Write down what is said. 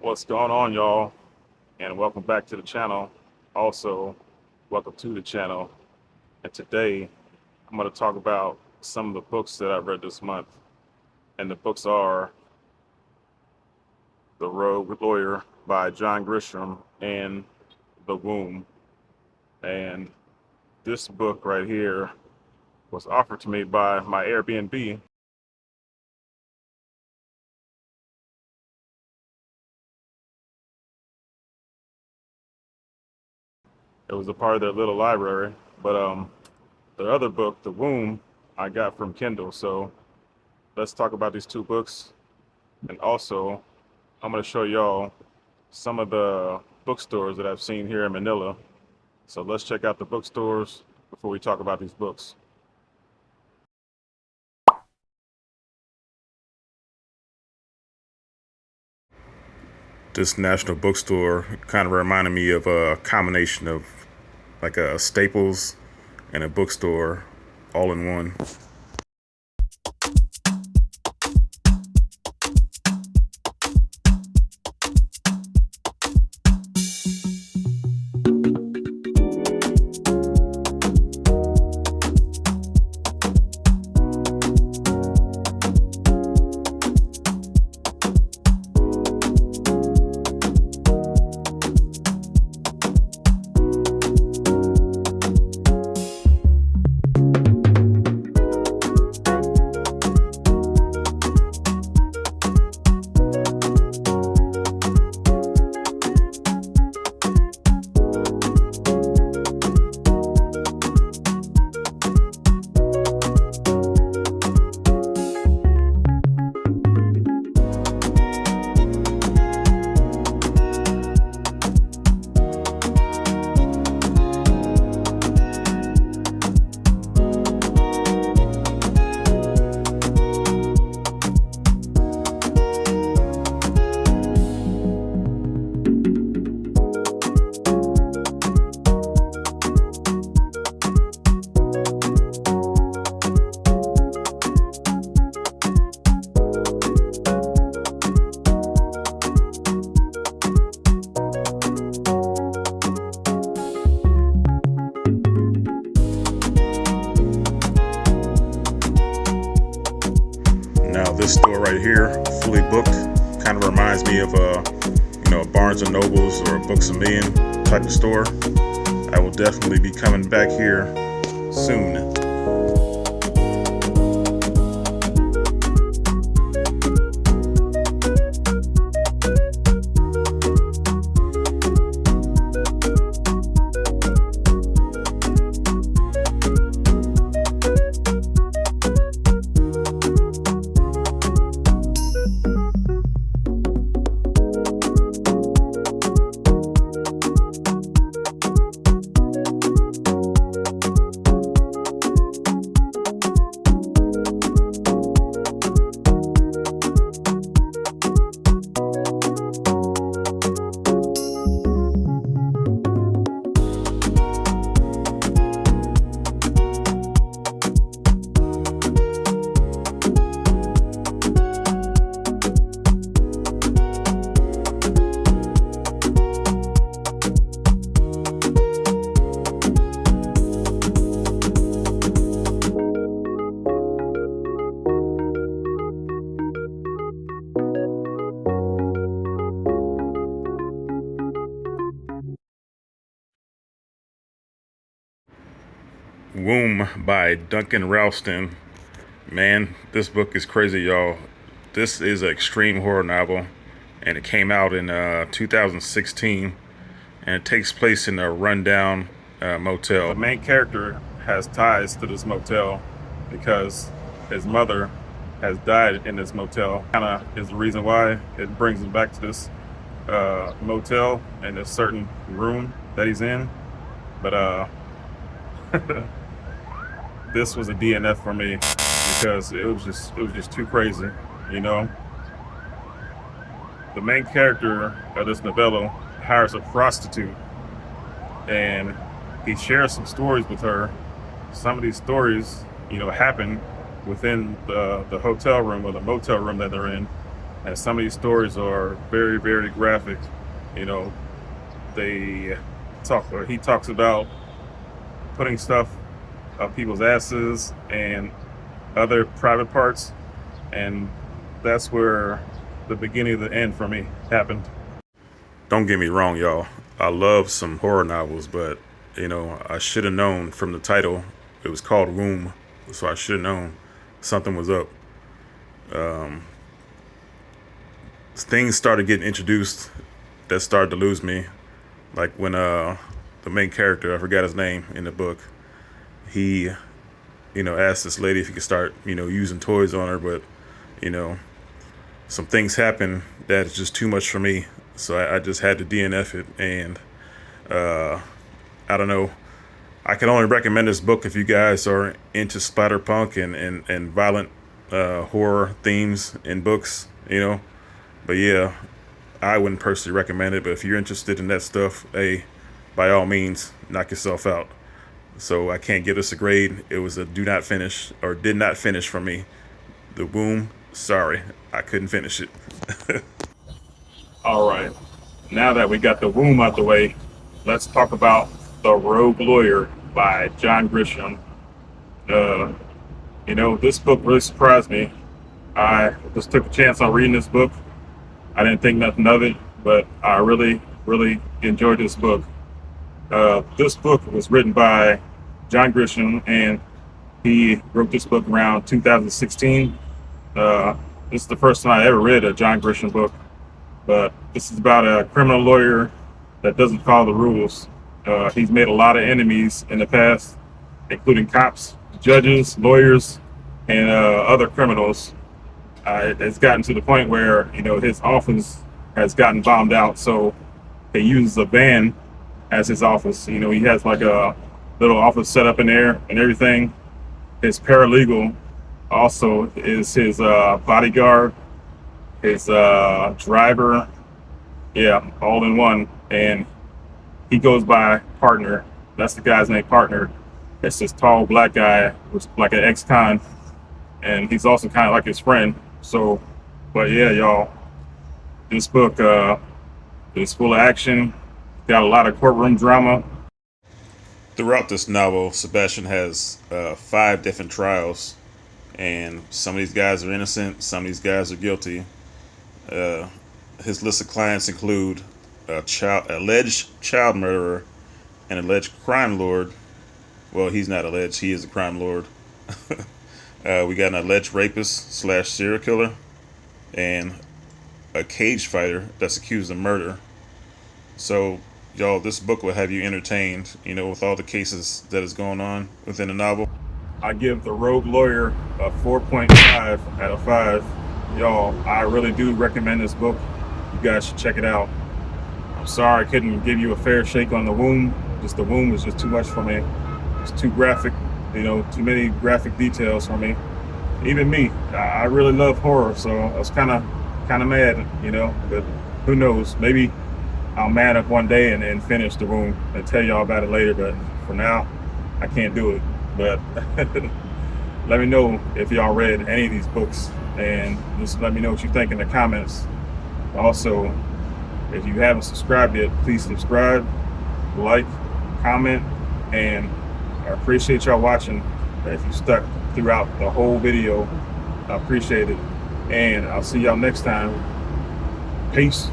What's going on, y'all? And welcome back to the channel. Also, welcome to the channel. And today, I'm going to talk about some of the books that I've read this month. And the books are The Rogue Lawyer by John Grisham and The Womb. And this book right here was offered to me by my Airbnb. It was a part of their little library. But the other book, The Womb, I got from Kindle. So let's talk about these two books. And also, I'm going to show y'all some of the bookstores that I've seen here in Manila. So let's check out the bookstores before we talk about these books. This National Bookstore kind of reminded me of a combination of like a Staples and a bookstore all in one. Now this store right here, fully booked, kind of reminds me of a Barnes and Nobles or a Books A Million type of store. I will definitely be coming back here soon. Womb by Duncan Ralston. Man, this book is crazy, y'all. This is an extreme horror novel, and it came out in 2016, and it takes place in a rundown motel. The main character has ties to this motel because his mother has died in this motel. Kind of is the reason why it brings him back to this motel and this certain room that he's in. But this was a DNF for me because it was just too crazy, you know. The main character of this novella hires a prostitute, and he shares some stories with her. Some of these stories, happen within the hotel room or the motel room that they're in, And some of these stories are very, very graphic. You know, they or he talks about putting stuff up people's asses and other private parts, and that's where the beginning of the end for me happened. Don't get me wrong, y'all. I love some horror novels, but I should have known from the title. It was called Womb, so I should have known something was up. Things started getting introduced that started to lose me, like when the main character, I forgot his name in the book, he asked this lady if he could start using toys on her, but some things happen that is just too much for me, so I just had to DNF it. And I don't know, I can only recommend this book if you guys are into splatterpunk and violent horror themes in books, but yeah, I wouldn't personally recommend it, but if you're interested in that stuff, hey, by all means, knock yourself out. So I can't give this a grade. It was a do not finish, or did not finish for me. The Womb, sorry, I couldn't finish it. All right, now that we got The Womb out the way, let's talk about The Rogue Lawyer by John Grisham. This book really surprised me. I just took a chance on reading this book. I didn't think nothing of it, but I really, really enjoyed this book. This book was written by John Grisham, and he wrote this book around 2016. This is the first time I ever read a John Grisham book, but this is about a criminal lawyer that doesn't follow the rules. He's made a lot of enemies in the past, including cops, judges, lawyers, and other criminals. It's gotten to the point where his office has gotten bombed out, so he uses a van as his office. He has like a little office set up in there and everything. His paralegal also is his bodyguard, his driver, yeah, all in one. And he goes by Partner. That's the guy's name, Partner. It's this tall black guy, which like an ex-con, and he's also kind of like his friend. So, but yeah, y'all, this book is full of action. Got a lot of courtroom drama. Throughout this novel, Sebastian has 5 different trials, and some of these guys are innocent, some of these guys are guilty. His list of clients include alleged child murderer, an alleged crime lord. Well, he's not alleged, he is a crime lord. We got an alleged rapist / serial killer, and a cage fighter that's accused of murder. So, y'all, this book will have you entertained, with all the cases that is going on within the novel. I give The Rogue Lawyer a 4.5 out of 5. Y'all, I really do recommend this book. You guys should check it out. I'm sorry I couldn't give you a fair shake on The Womb. Just The Womb was just too much for me. It's too graphic, too many graphic details for me. Even me, I really love horror, so I was kind of mad, but who knows? Maybe I'll man up one day and finish The Womb and tell y'all about it later, but for now, I can't do it. But let me know if y'all read any of these books, and just let me know what you think in the comments. Also, if you haven't subscribed yet, please subscribe, like, comment, and I appreciate y'all watching. If you stuck throughout the whole video, I appreciate it. And I'll see y'all next time. Peace.